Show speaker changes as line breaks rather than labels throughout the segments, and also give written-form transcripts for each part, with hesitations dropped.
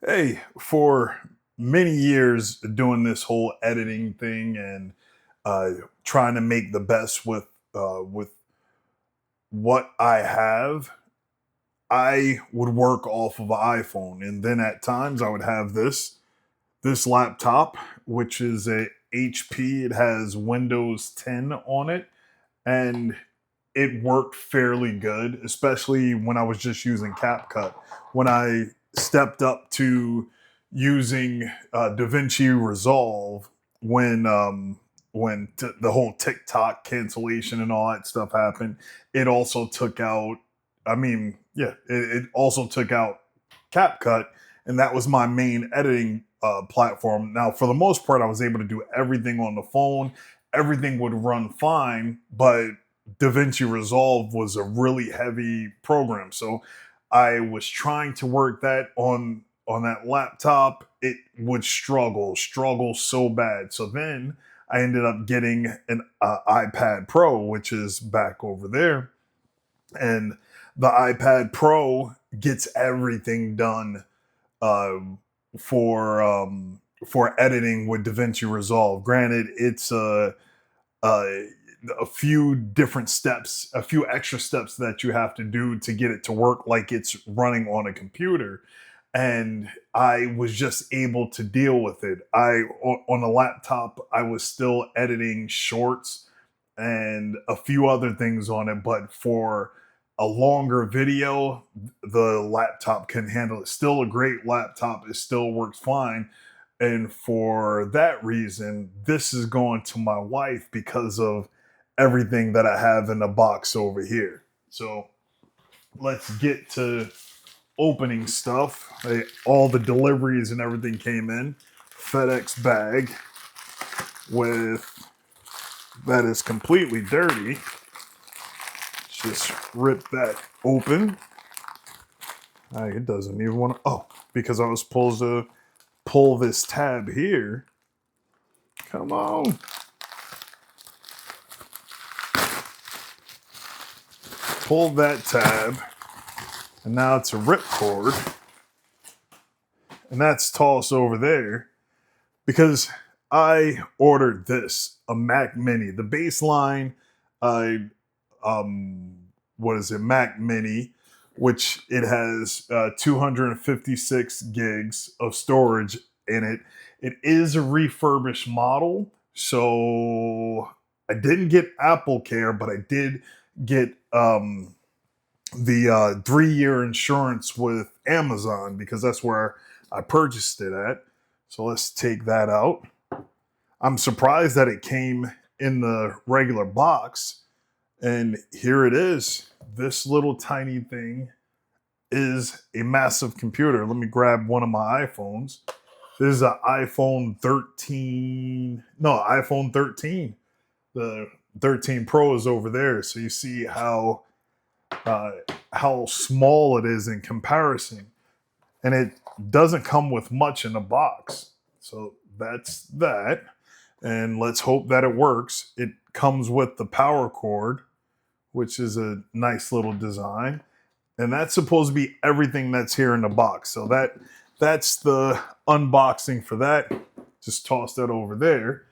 Hey, for many years doing this whole editing thing and uh, trying to make the best with what I have, I would work off of an iPhone, and then at times I would have this laptop, which is a HP. It has Windows 10 on it, and it worked fairly good, especially when I was just using CapCut. When I stepped up to using DaVinci Resolve, when the whole TikTok cancellation and all that stuff happened, it also took out. I mean, yeah, it also took out CapCut, and that was my main editing platform. Now, for the most part, I was able to do everything on the phone. Everything would run fine, but DaVinci Resolve was a really heavy program. So I was trying to work that on that laptop. It would struggle so bad. So then I ended up getting an iPad Pro, which is back over there, and the iPad Pro gets everything done um, for editing with DaVinci Resolve. Granted, it's a few different steps, a few extra steps that you have to do to get it to work like it's running on a computer. And I was just able to deal with it. On a laptop, I was still editing shorts and a few other things on it, but for a longer video, the laptop can handle it. Still a great laptop, it still works fine. And for that reason, this is going to my wife because of everything that I have in the box over here. So let's get to opening stuff. All the deliveries and everything came in. FedEx bag with that is completely dirty. Just rip that open. It doesn't even want to. Oh, because I was supposed to pull this tab here. Come on. Pull that tab. And now it's a ripcord. And that's tossed over there because I ordered this, a Mac Mini. The baseline, I what is it, Mac Mini, which it has 256 gigs of storage in it. It is a refurbished model, so I didn't get Apple Care, but I did get the 3-year insurance with Amazon because that's where I purchased it at. So let's take that out. I'm surprised that it came in the regular box. And here it is. This little tiny thing is a massive computer. Let me grab one of my iPhones. This is an iPhone 13. No, iPhone 13. The 13 Pro is over there. So you see how small it is in comparison. And it doesn't come with much in the box. So that's that. And let's hope that it works. It comes with the power cord, which is a nice little design. And that's supposed to be everything that's here in the box. So that's the unboxing for that. Just toss that over there.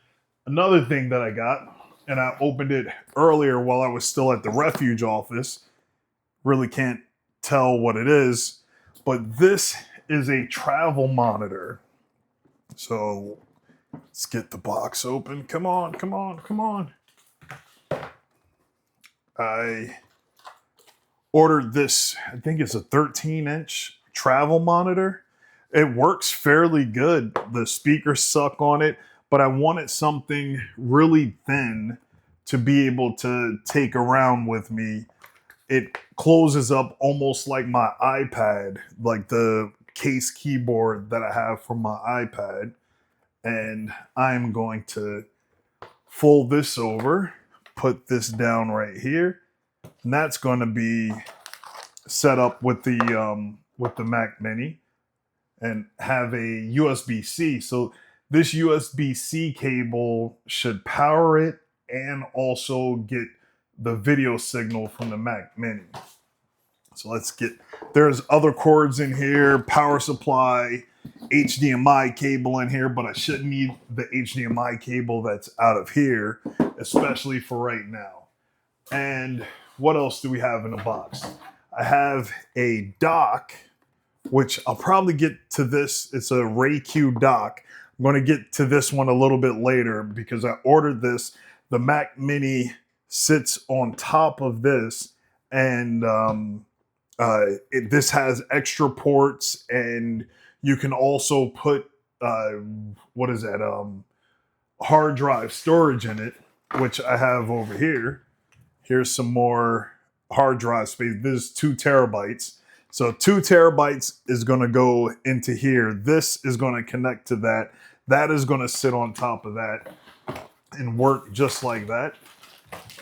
Another thing that I got, and I opened it earlier while I was still at the refuge office. Really can't tell what it is, but this is a travel monitor. So let's get the box open. Come on, come on, come on. I ordered this, I think it's a 13-inch travel monitor. It works fairly good. The speakers suck on it, but I wanted something really thin to be able to take around with me. It closes up almost like my iPad, like the case keyboard that I have for my iPad. And I'm going to fold this over, put this down right here, and that's going to be set up with the Mac Mini and have a USB-C. So this USB-C cable should power it and also get the video signal from the Mac Mini. So let's get, there's other cords in here, power supply, HDMI cable in here, but I shouldn't need the HDMI cable that's out of here, especially for right now. And what else do we have in the box? I have a dock, which I'll probably get to this. It's a RayCue dock. I'm going to get to this one a little bit later because I ordered this. The Mac Mini sits on top of this, and this has extra ports, and you can also put what is that? Hard drive storage in it, which I have over here. Here's some more hard drive space. This is 2 terabytes. So 2 terabytes is going to go into here. This is going to connect to that. That is going to sit on top of that and work just like that.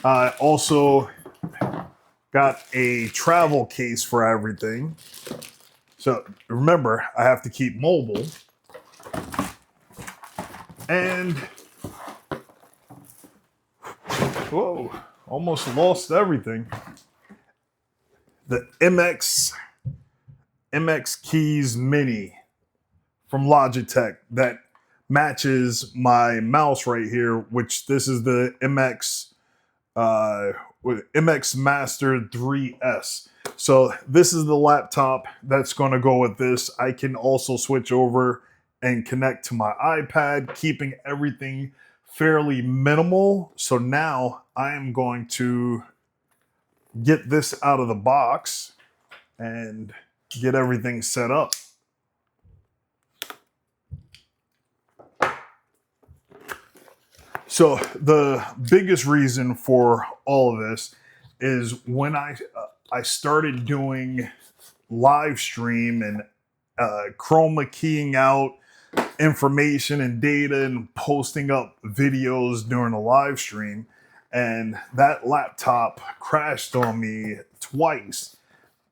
I also got a travel case for everything. So remember, I have to keep mobile. And whoa, almost lost everything. The MX Keys Mini from Logitech that matches my mouse right here, which this is the MX Master 3S. So this is the laptop that's going to go with this. I can also switch over and connect to my iPad, keeping everything fairly minimal. So now I am going to get this out of the box and get everything set up. So the biggest reason for all of this is when I started doing live stream and chroma keying out information and data and posting up videos during a live stream, and that laptop crashed on me twice.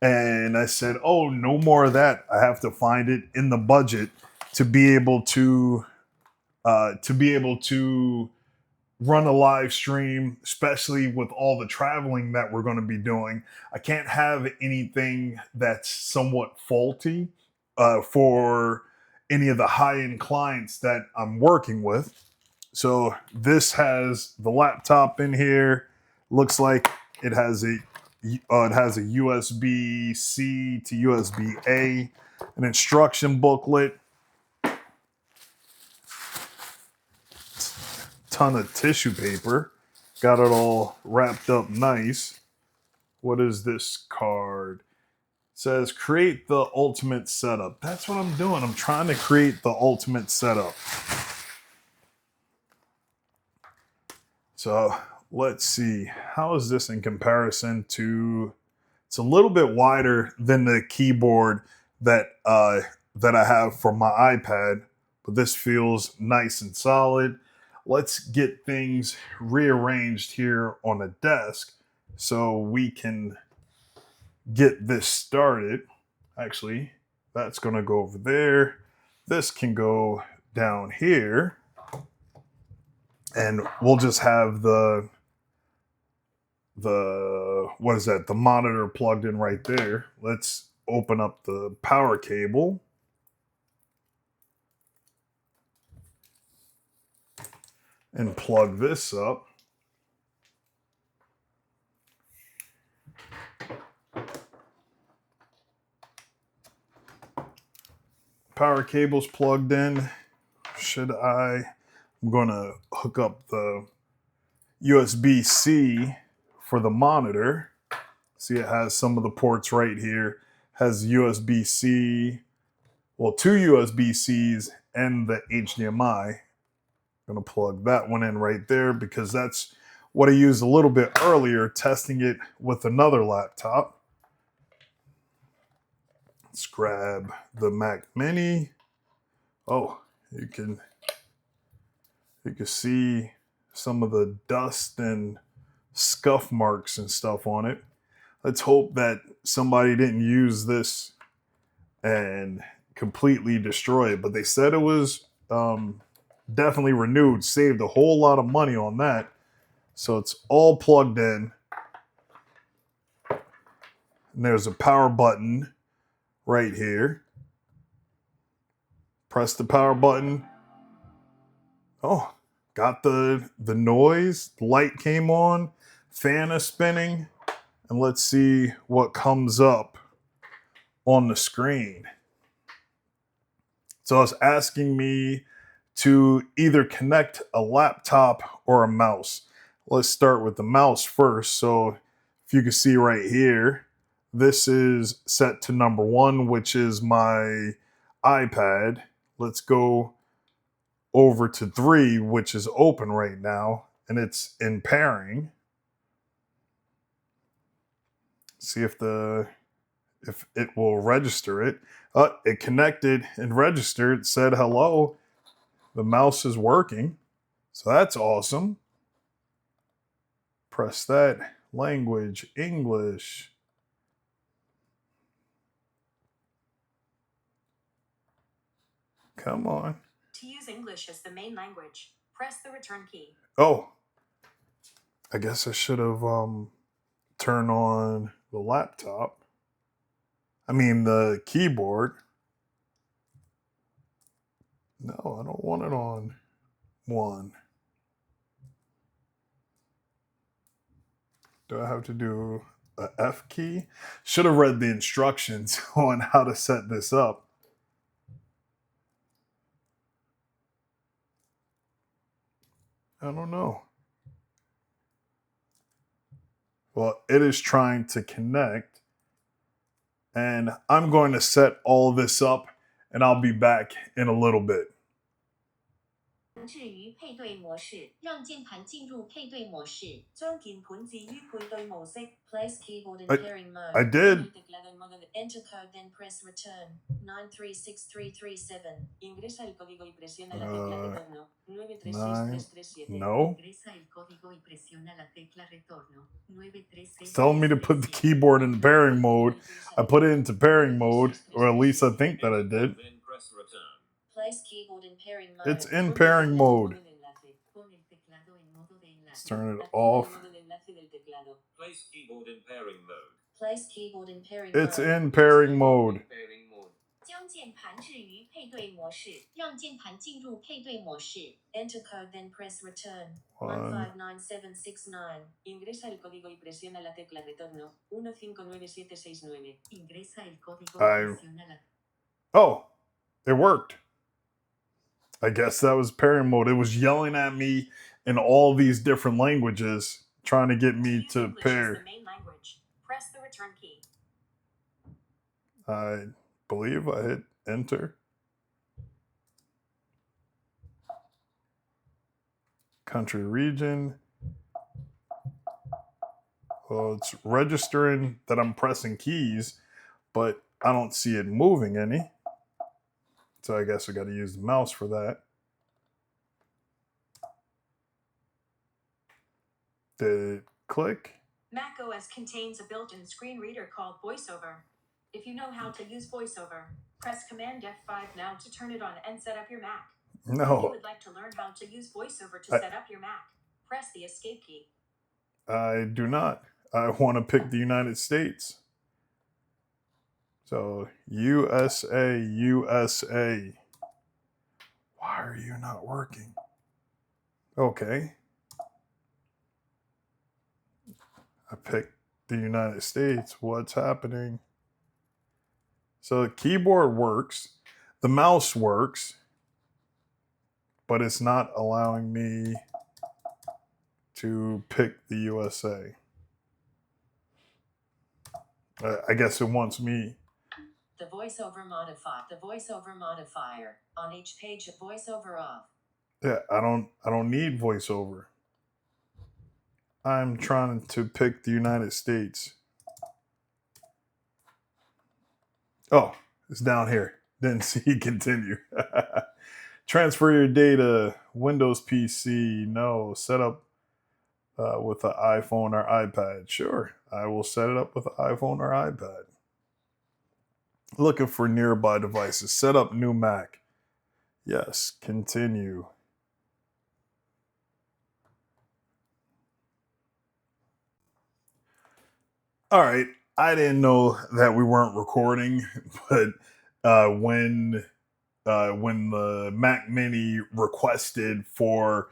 And I said, oh, no more of that. I have to find it in the budget to be able to run a live stream, especially with all the traveling that we're going to be doing. I can't have anything that's somewhat faulty for any of the high-end clients that I'm working with. So this has the laptop in here. Looks like it has a USB-C to USB-A, an instruction booklet, ton of tissue paper, got it all wrapped up nice. What is this card? It says create the ultimate setup. That's what I'm doing. I'm trying to create the ultimate setup. So let's see, how is this in comparison to, it's a little bit wider than the keyboard that I have for my iPad, but this feels nice and solid. Let's get things rearranged here on the desk so we can get this started. Actually, that's going to go over there. This can go down here. And we'll just have the what is that? The monitor plugged in right there. Let's open up the power cable. And plug this up. Power cable's plugged in. I'm going to hook up the USB-C for the monitor. See, it has some of the ports right here. Has USB-C, well, 2 USB-Cs and the HDMI. Going to plug that one in right there because that's what I used a little bit earlier, testing it with another laptop. Let's grab the Mac Mini. Oh, you can see some of the dust and scuff marks and stuff on it. Let's hope that somebody didn't use this and completely destroy it, but they said it was definitely renewed, saved a whole lot of money on that. So it's all plugged in. And there's a power button right here. Press the power button. Oh, got the noise. The light came on. Fan is spinning. And let's see what comes up on the screen. So it's asking me to either connect a laptop or a mouse. Let's start with the mouse first. So if you can see right here, this is set to number 1, which is my iPad. Let's go over to 3, which is open right now, and it's in pairing. See if it will register it. It connected and registered, said hello. The mouse is working. So that's awesome. Press that. Language, English. Come on.
To use English as the main language, press the return key.
Oh, I guess I should have turned on the laptop. I mean the keyboard. No, I don't want it on 1. Do I have to do a F key? Should have read the instructions on how to set this up. I don't know. Well, it is trying to connect, and I'm going to set all this up, and I'll be back in a little bit.
置於配對模式，讓鍵盤進入配對模式。將鍵盤置於配對模式。Place keyboard in pairing mode.
I did.
Enter code, then press return. 936337. Ingresa el código y presiona la tecla retorno. 936337.
No.
Ingresa el código y presiona la tecla retorno. 936337.
It's telling me to put the keyboard in pairing mode. I put it into pairing mode, or at least I think that I did.
Place keyboard in pairing mode.
It's in pairing mode. Let's turn it off.
Place keyboard in pairing mode. Place keyboard in pairing
It's
mode.
in pairing mode.
将键盘置于配对模式，让键盘进入配对模式。Enter code, then press return. 159769. Ingresa el código y presiona la tecla retorno. 159769. Ingresa el código y presiona la.
Oh, it worked. I guess that was pairing mode. It was yelling at me in all these different languages, trying to get me to pair.
The main language. Press the return key.
I believe I hit enter. Country, region. Well, it's registering that I'm pressing keys, but I don't see it moving any. So I guess I got to use the mouse for that. Did it click?
macOS contains a built-in screen reader called VoiceOver. If you know how to use VoiceOver, press Command F5 now to turn it on and set up your Mac.
No.
If you would like to learn how to use VoiceOver to set up your Mac, press the Escape key.
I do not. I want to pick the United States. So, USA, USA. Why are you not working? Okay. I picked the United States. What's happening? So the keyboard works. The mouse works. But it's not allowing me to pick the USA. I guess it wants me.
The VoiceOver modifier on each page of VoiceOver off.
Yeah, I don't need VoiceOver. I'm trying to pick the United States. Oh, it's down here. Didn't see continue. Transfer your data. Windows PC. No. Set up with an iPhone or iPad. Sure, I will set it up with an iPhone or iPad. Looking for nearby devices. Set up new Mac. Yes, continue. All right, I didn't know that we weren't recording, but when when the Mac Mini requested for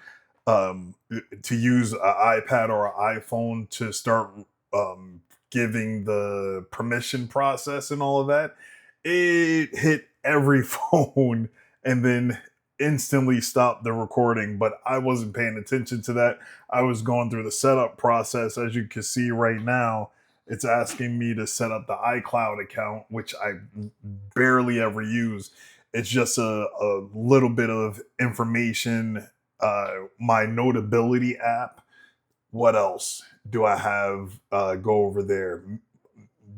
to use an iPad or an iPhone to start um, giving the permission process and all of that, it hit every phone and then instantly stopped the recording. But I wasn't paying attention to that. I was going through the setup process. As you can see right now, it's asking me to set up the iCloud account, which I barely ever use. It's just a little bit of information. My Notability app. What else do I have? Go over there.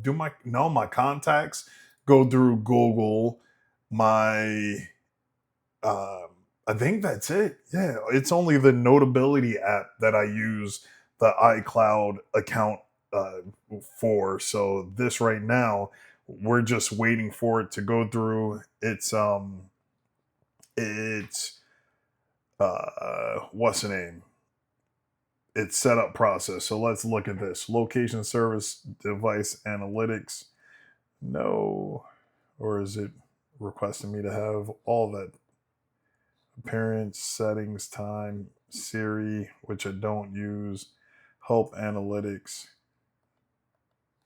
Do my no my contacts go through Google. My I think that's it. Yeah, it's only the Notability app that I use the iCloud account uh, for. So this right now, we're just waiting for it to go through. It's what's the name? Its setup process. So let's look at this. Location service device analytics. No, or is it requesting me to have all that? Appearance, settings, time, Siri, which I don't use, help analytics.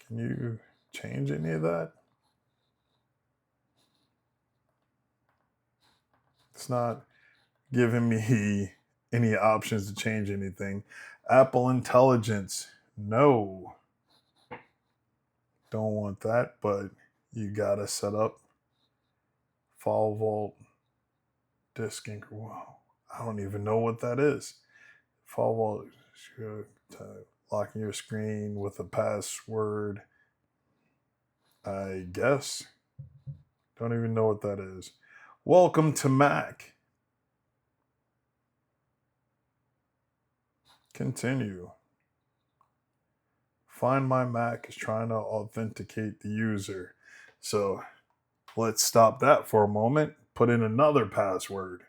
Can you change any of that? It's not giving me any options to change anything. Apple Intelligence, no. Don't want that, but you gotta set up File Vault disk anchor. Wow, I don't even know what that is. File Vault, locking your screen with a password. I guess. Don't even know what that is. Welcome to Mac. Continue. Find My Mac is trying to authenticate the user. So let's stop that for a moment. Put in another password.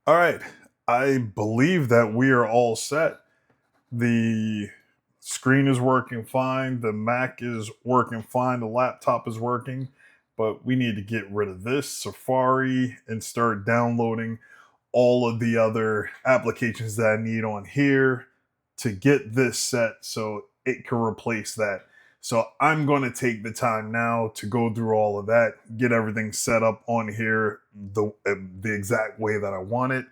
All right. I believe that we are all set. The screen is working fine. The Mac is working fine. The laptop is working. But we need to get rid of this Safari and start downloading all of the other applications that I need on here to get this set so it can replace that. So I'm going to take the time now to go through all of that, get everything set up on here the exact way that I want it.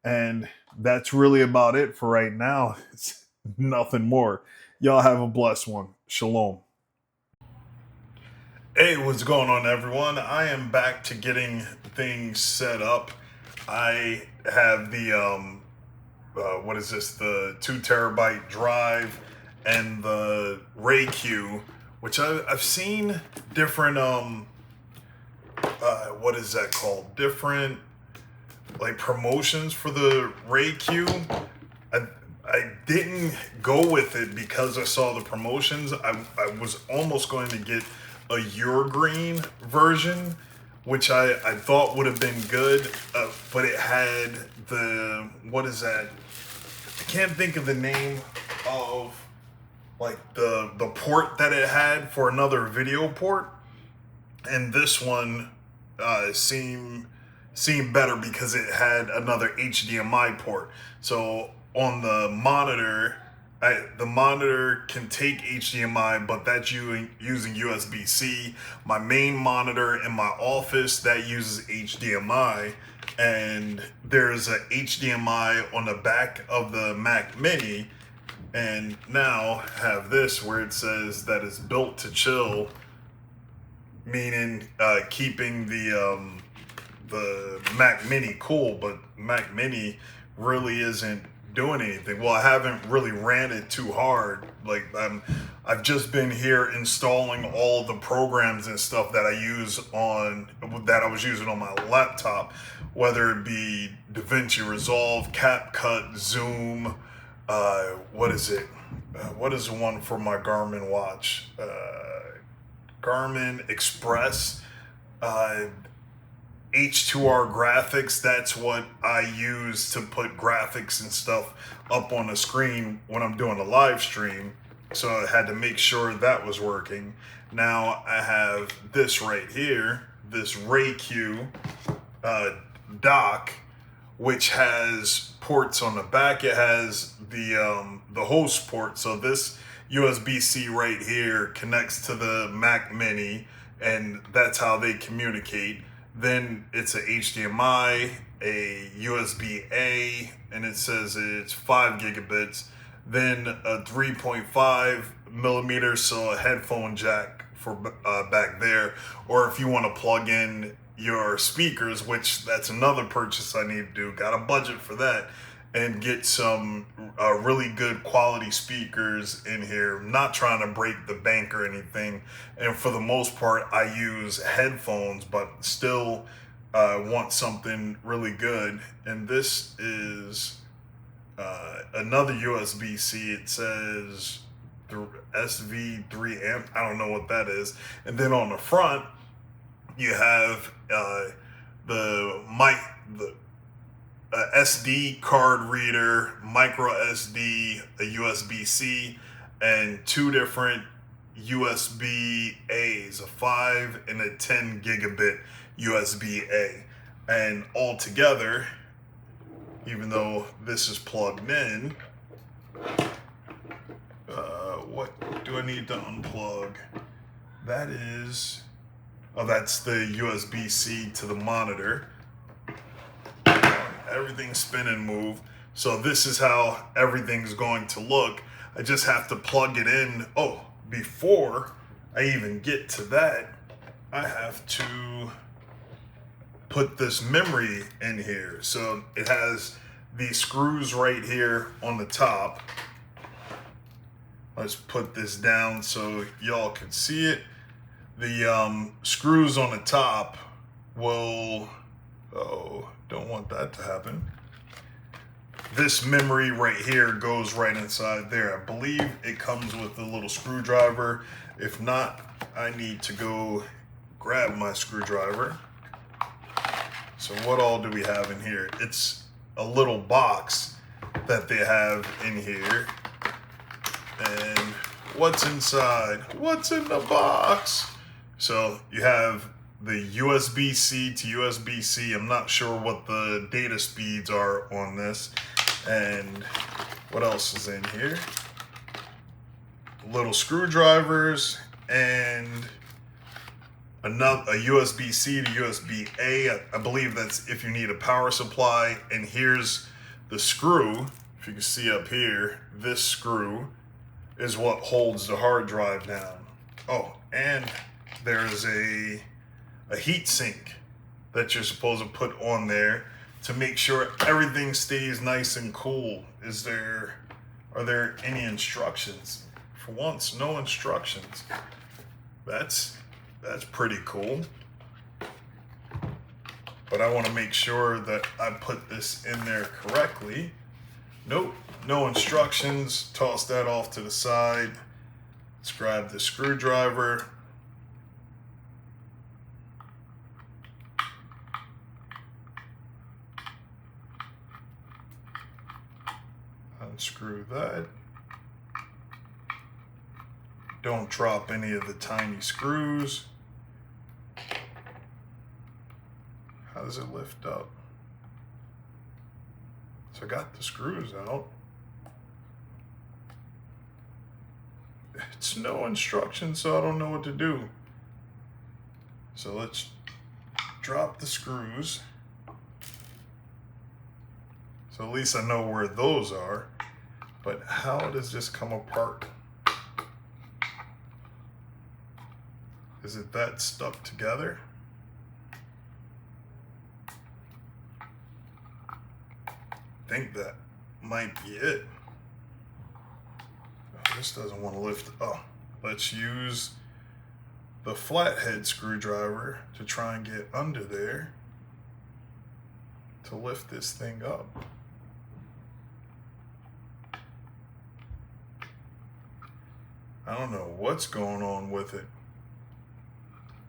And that's really about it for right now. It's nothing more. Y'all have a blessed one. Shalom. Hey, what's going on, everyone? I am back to getting things set up. I have the what is this? The 2 terabyte drive and the RayCue, which I've seen different what is that called? Different like promotions for the RayCue. I didn't go with it because I saw the promotions. I was almost going to get a Your Green version, which I thought would have been good, but it had the, what is that? I can't think of the name of like the port that it had for another video port, and this one seemed better because it had another HDMI port. So on the monitor, the monitor can take HDMI, but that's using USB-C. My main monitor in my office, that uses HDMI, and there's a HDMI on the back of the Mac Mini, and now have this where it says that it's built to chill, meaning keeping the Mac Mini cool, but Mac Mini really isn't doing anything. Well, I haven't really ran it too hard. Like I've just been here installing all the programs and stuff that I was using on my laptop, whether it be DaVinci Resolve, CapCut, Zoom, what is it? What is the one for my Garmin watch? Garmin Express. H2R graphics, that's what I use to put graphics and stuff up on the screen when I'm doing a live stream. So I had to make sure that was working. Now I have this right here, this RayCue dock, which has ports on the back. It has the host port. So this USB-C right here connects to the Mac Mini, and that's how they communicate. Then it's a HDMI, a USB-A, and it says it's 5 gigabits. Then a 3.5 millimeters, so a headphone jack for back there. Or if you want to plug in your speakers, which that's another purchase I need to do. Got a budget for that, and get some really good quality speakers in here. I'm not trying to break the bank or anything, and for the most part I use headphones, but still want something really good. And this is another USB-C. It says SV3 amp. I don't know what that is. And then on the front you have the SD card reader, micro SD, a USB-C, and 2 different USB-As, a 5 and a 10 gigabit USB-A. And all together, even though this is plugged in, what do I need to unplug? That is, oh, that's the USB-C to the monitor. Everything's spin and move. So this is how everything's going to look. I just have to plug it in. Oh, before I even get to that, I have to put this memory in here. So it has these screws right here on the top. Let's put this down so y'all can see it. The screws on the top will, oh, don't want that to happen. This memory right here goes right inside there. I believe it comes with a little screwdriver. If not, I need to go grab my screwdriver. So what all do we have in here? It's a little box that they have in here. And what's inside? What's in the box? So you have the USB-C to USB-C. I'm not sure what the data speeds are on this. And what else is in here? Little screwdrivers and a USB-C to USB-A. I believe that's if you need a power supply. And here's the screw. If you can see up here, this screw is what holds the hard drive down. Oh, and there's a heat sink that you're supposed to put on there to make sure everything stays nice and cool. Are there any instructions? For once, no instructions. That's pretty cool. But I want to make sure that I put this in there correctly. Nope, no instructions. Toss that off to the side. Let's grab the screwdriver. Unscrew that. Don't drop any of the tiny screws. How does it lift up? So I got the screws out. It's no instructions, so I don't know what to do. So let's drop the screws. So at least I know where those are. But how does this come apart? Is it that stuck together? I think that might be it. Oh, this doesn't want to lift. Oh, let's use the flathead screwdriver to try and get under there to lift this thing up. I don't know what's going on with it.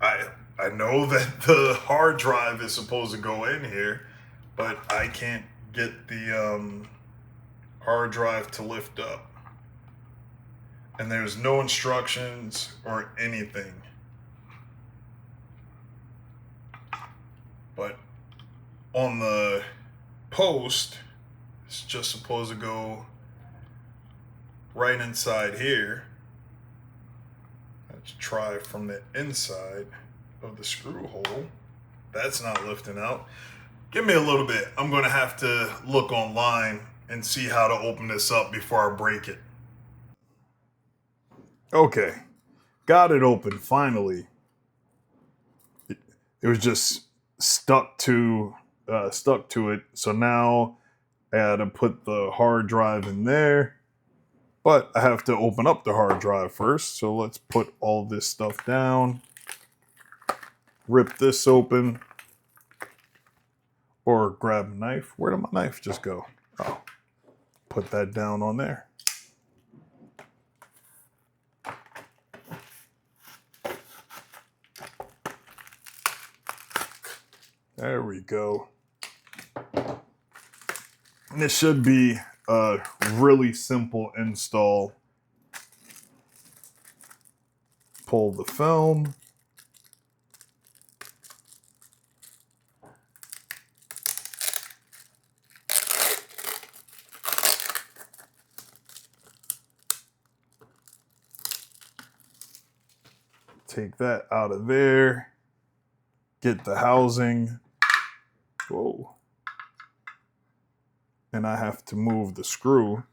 I know that the hard drive is supposed to go in here, but I can't get the hard drive to lift up. And there's no instructions or anything. But on the post, it's just supposed to go right inside here. Let's try from the inside of the screw hole. That's not lifting out. Give me a little bit. I'm going to have to look online and see how to open this up before I break it. Okay, got it open finally. It was just stuck to it. So now I had to put the hard drive in there, but I have to open up the hard drive first. So let's put all this stuff down, rip this open, or grab a knife. Where did my knife just go? Oh, put that down on there. There we go. And this should be a really simple install. Pull the film. Take that out of there. Get the housing. Whoa. And I have to move the screw.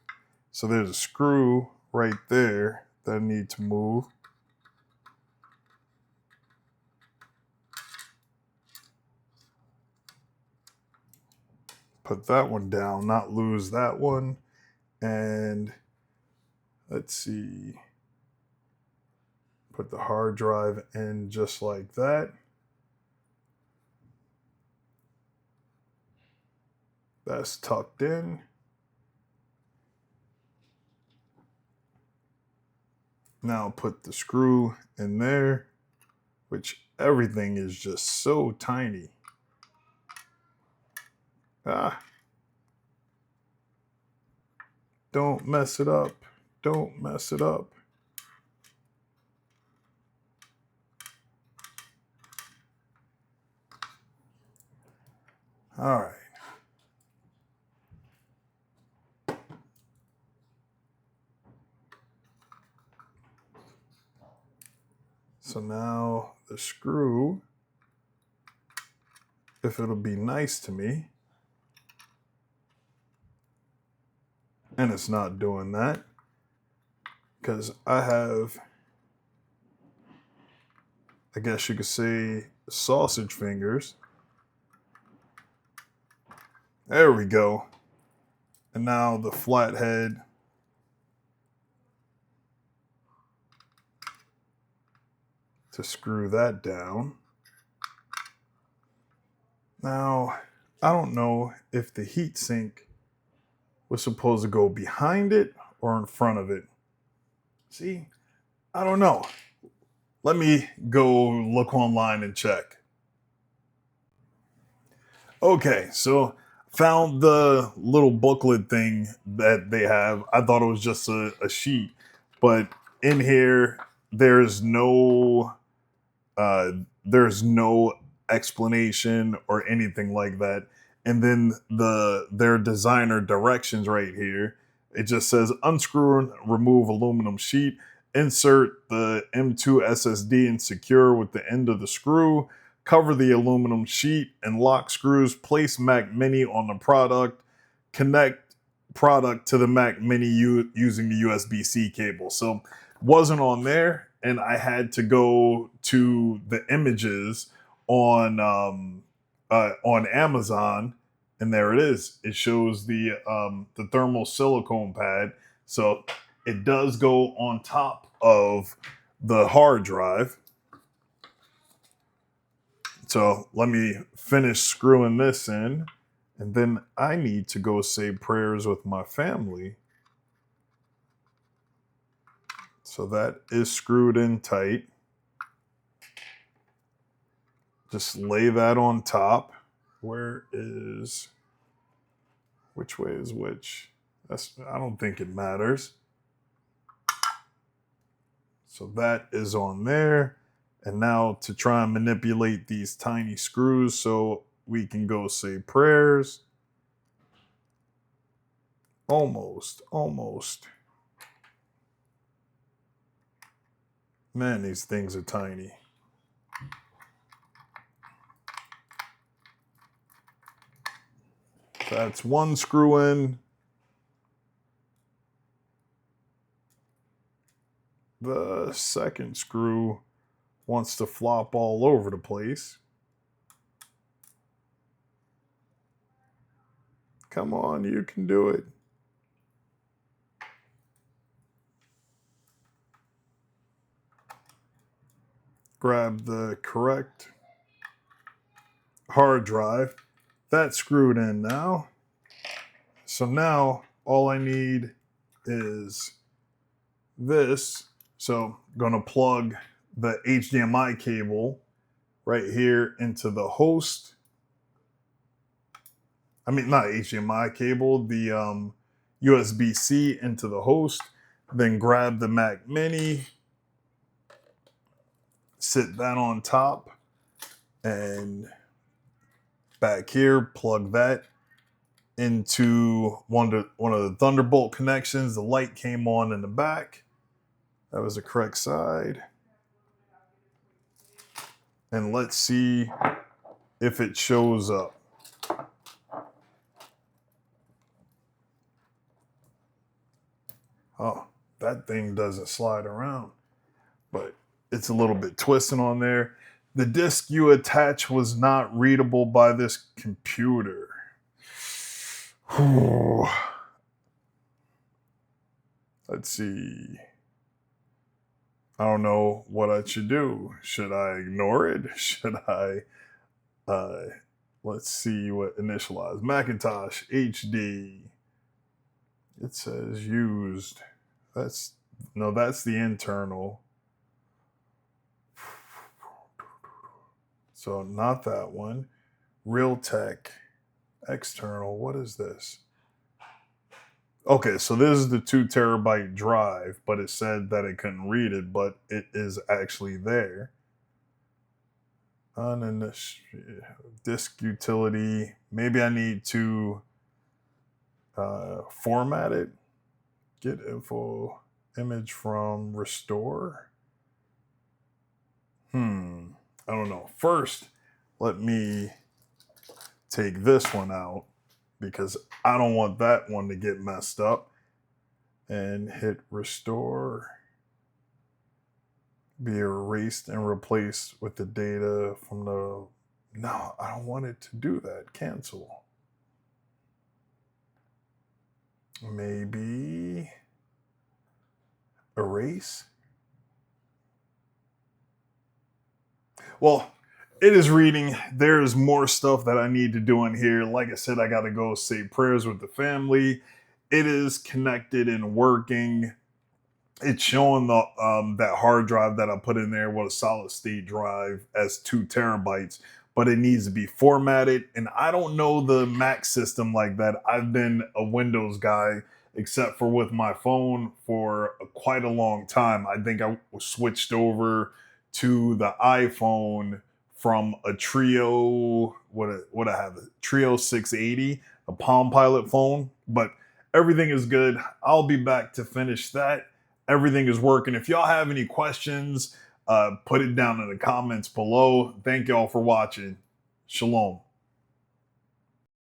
So there's a screw right there that I need to move. Put that one down, not lose that one. And let's see. Put the hard drive in just like that. That's tucked in. Now put the screw in there, which everything is just so tiny. Don't mess it up. Don't mess it up. All right. So now the screw, if it'll be nice to me, and it's not doing that, because I have, I guess you could say, sausage fingers. There we go. And now the flathead. To screw that down. Now, I don't know if the heatsink was supposed to go behind it or in front of it. See, I don't know. Let me go look online and check. Okay, so found the little booklet thing that they have. I thought it was just a sheet, but in here there's no explanation or anything like that. And then their designer directions right here, it just says unscrew and remove aluminum sheet, insert the M2 SSD and secure with the end of the screw, cover the aluminum sheet and lock screws, place Mac Mini on the product, connect product to the Mac Mini using the USB-C cable. So wasn't on there, and I had to go to the images on Amazon, and there it is. It shows the thermal silicone pad. So it does go on top of the hard drive. So let me finish screwing this in, and then I need to go say prayers with my family. So that is screwed in tight. Just lay that on top. Which way is which? I don't think it matters. So that is on there. And now to try and manipulate these tiny screws. So we can go say prayers. Almost. Man, these things are tiny. That's one screw in. The second screw wants to flop all over the place. Come on, you can do it. Grab the correct hard drive. That's screwed in now. So now all I need is this. So I'm going to plug the HDMI cable right here into the host. I mean, not HDMI cable, the USB-C into the host. Then grab the Mac Mini, sit that on top, and back here, plug that into one of the Thunderbolt connections. The light came on in the back. That was the correct side. And let's see if it shows up. Oh, that thing doesn't slide around, but it's a little bit twisting on there. The disk you attach was not readable by this computer. Whew. Let's see. I don't know what I should do. Should I ignore it? Should I, let's see what initialize. Macintosh HD. It says used. That's the internal. So not that one. Realtek external. What is this? Okay, so this is the 2 terabyte drive, but it said that it couldn't read it, but it is actually there. And then this disk utility. Maybe I need to format it. Get info image from restore. I don't know. First, let me take this one out because I don't want that one to get messed up. And hit restore. Be erased and replaced with the data from the... No, I don't want it to do that. Cancel. Maybe erase. Well, it is reading. There's more stuff that I need to do in here. Like I said, I got to go say prayers with the family. It is connected and working. It's showing the that hard drive that I put in there was a solid state drive as 2 terabytes, but it needs to be formatted. And I don't know the Mac system like that. I've been a Windows guy, except for with my phone for quite a long time. I think I switched over to the iPhone from a Trio, what I have, a Trio 680, a Palm Pilot phone, but everything is good. I'll be back to finish that. Everything is working. If y'all have any questions, put it down in the comments below. Thank y'all for watching. Shalom.